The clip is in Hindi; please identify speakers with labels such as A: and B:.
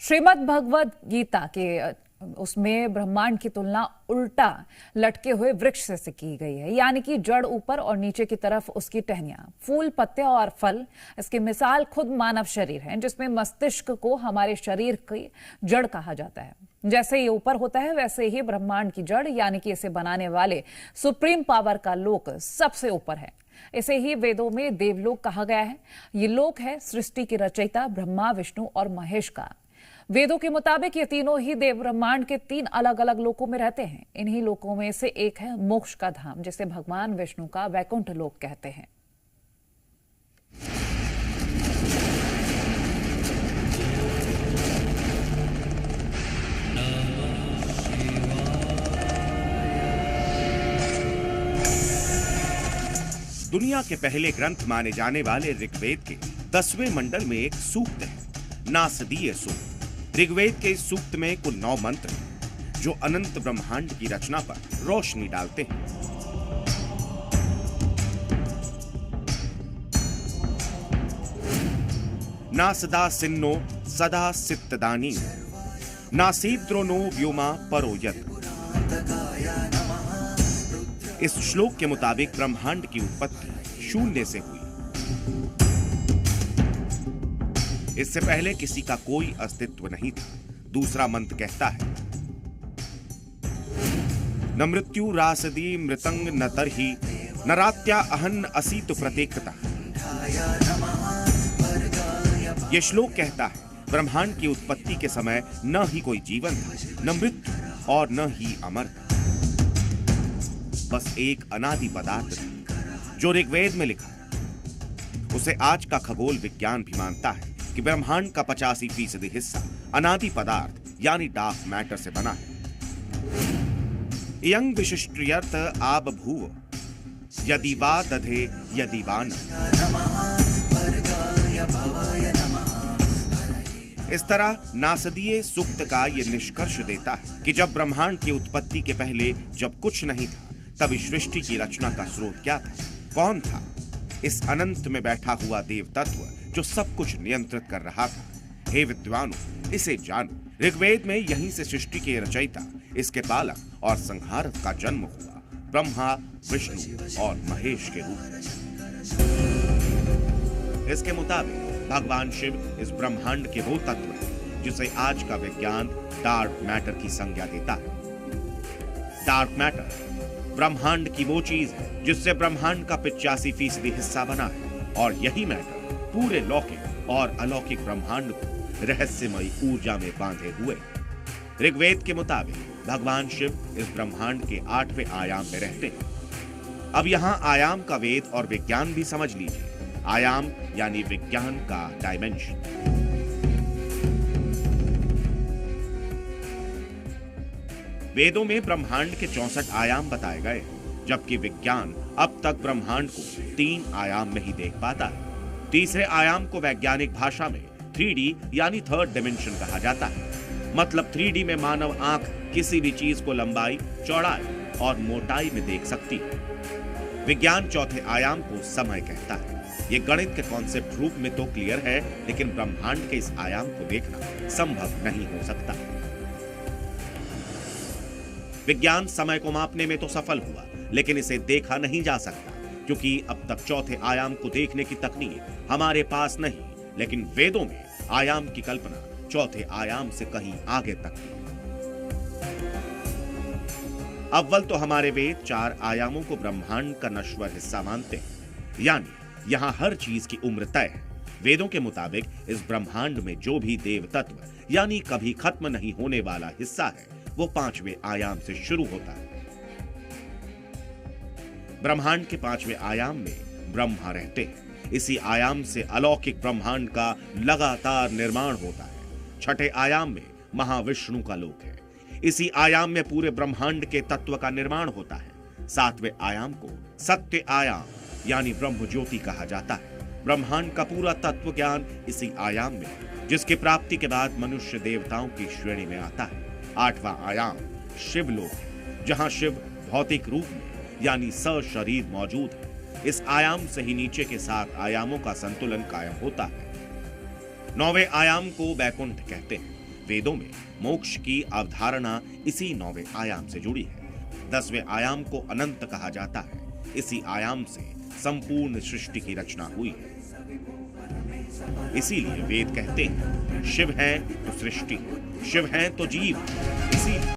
A: श्रीमद् भगवद गीता के उसमें ब्रह्मांड की तुलना उल्टा लटके हुए वृक्ष से की गई है, यानी कि जड़ ऊपर और नीचे की तरफ उसकी टहनियां, फूल, पत्ते और फल। इसकी मिसाल खुद मानव शरीर है, जिसमें मस्तिष्क को हमारे शरीर की जड़ कहा जाता है। जैसे ये ऊपर होता है, वैसे ही ब्रह्मांड की जड़ यानी कि इसे बनाने वाले सुप्रीम पावर का लोक सबसे ऊपर है। इसे ही वेदों में देवलोक कहा गया है। ये लोक है सृष्टि की रचयिता ब्रह्मा, विष्णु और महेश का। वेदों के मुताबिक ये तीनों ही देव ब्रह्मांड के 3 अलग अलग लोकों में रहते हैं। इन्हीं लोकों में से एक है मोक्ष का धाम, जिसे भगवान विष्णु का वैकुंठ लोक कहते हैं।
B: दुनिया के पहले ग्रंथ माने जाने वाले ऋग्वेद के 10वें मंडल में एक सूक्त है, नासदीय सूक्त। ऋग्वेद के इस सूक्त में कुल 9 मंत्र हैं, जो अनंत ब्रह्मांड की रचना पर रोशनी डालते हैं। नासदा सिन्नो सदा सित्तदानी नासीद्रो नो व्योमा परो यत्। इस श्लोक के मुताबिक ब्रह्मांड की उत्पत्ति शून्य से हुई। इससे पहले किसी का कोई अस्तित्व नहीं था। दूसरा मंत्र कहता है, न मृत्यु रासदी मृतंग न तरहि नरात्या अहन असीत प्रत्येकता। यह श्लोक कहता है, ब्रह्मांड की उत्पत्ति के समय न ही कोई जीवन था, न मृत्यु और न ही अमर था। बस एक अनादि पदार्थ था जो ऋग्वेद में लिखा है। उसे आज का खगोल विज्ञान भी मानता है कि ब्रह्मांड का 85% हिस्सा अनादि पदार्थ यानी डार्क मैटर से बना है। यंग विशिष्ट्यर्थ आब भूव यदि वा दधे यदि वा न। इस तरह नासदीय सूक्त का यह निष्कर्ष देता है कि जब ब्रह्मांड की उत्पत्ति के पहले जब कुछ नहीं था, तब इस सृष्टि की रचना का स्रोत क्या था, कौन था? इस अनंत में बैठा हुआ देव तत्व जो सब कुछ नियंत्रित कर रहा था। हे विद्वानों, इसे जानो। ऋग्वेद में यहीं से सृष्टि के रचयिता, इसके पालक और संहारक का जन्म हुआ, ब्रह्मा, विष्णु और महेश के रूप में। इसके मुताबिक भगवान शिव इस ब्रह्मांड के वो तत्व है जिसे आज का विज्ञान डार्क मैटर की संज्ञा देता है। डार्क मैटर ब्रह्मांड की वो चीज है जिससे ब्रह्मांड का 85% हिस्सा बना है, और यही मैटर पूरे लौकिक और अलौकिक ब्रह्मांड को रहस्यमयी ऊर्जा में बांधे हुए। ऋग्वेद के मुताबिक भगवान शिव इस ब्रह्मांड के 8वें आयाम में रहते हैं। अब यहाँ आयाम का वेद और विज्ञान भी समझ लीजिए। आयाम यानी विज्ञान का डायमेंशन। वेदों में ब्रह्मांड के 64 आयाम बताए गए, जबकि विज्ञान अब तक ब्रह्मांड को 3 आयाम में ही देख पाता है। तीसरे आयाम को वैज्ञानिक भाषा में 3D यानी थर्ड डिमेंशन कहा जाता है। मतलब 3D में मानव आंख किसी भी चीज को लंबाई, चौड़ाई और मोटाई में देख सकती है। विज्ञान चौथे आयाम को समय कहता है। ये गणित के कॉन्सेप्ट रूप में तो क्लियर है, लेकिन ब्रह्मांड के इस आयाम को देखना संभव नहीं हो सकता। विज्ञान समय को मापने में तो सफल हुआ, लेकिन इसे देखा नहीं जा सकता, क्योंकि अब तक चौथे आयाम को देखने की तकनीक हमारे पास नहीं। लेकिन वेदों में आयाम की कल्पना चौथे आयाम से कहीं आगे तक है। अव्वल तो हमारे वेद 4 आयामों को ब्रह्मांड का नश्वर हिस्सा मानते हैं, यानी यहां हर चीज की उम्र तय है। वेदों के मुताबिक इस ब्रह्मांड में जो भी देव तत्व यानी कभी खत्म नहीं होने वाला हिस्सा है, वो 5वें आयाम से शुरू होता है। ब्रह्मांड के 5वें आयाम में ब्रह्मा रहते हैं। इसी आयाम से अलौकिक ब्रह्मांड का लगातार निर्माण होता है। 6ठे आयाम में महाविष्णु का लोक है। इसी आयाम में पूरे ब्रह्मांड के तत्व का निर्माण होता है। 7वें आयाम को सत्य आयाम यानी ब्रह्म ज्योति कहा जाता है। ब्रह्मांड का पूरा तत्व ज्ञान इसी आयाम में, जिसकी प्राप्ति के बाद मनुष्य देवताओं की श्रेणी में आता है। 8वां आयाम शिवलोक है, जहां शिव भौतिक रूप में यानी सशरीर मौजूद है। इस आयाम से ही नीचे के 7 आयामों का संतुलन कायम होता है। 9वें आयाम को वैकुंठ कहते हैं। वेदों में मोक्ष की अवधारणा इसी 9वें आयाम से जुड़ी है। 10वें आयाम को अनंत कहा जाता है। इसी आयाम से संपूर्ण सृष्टि की रचना हुई है। इसीलिए वेद कहते हैं शिव है तो सृष्टि, शिव है तो जीव। इसीलिए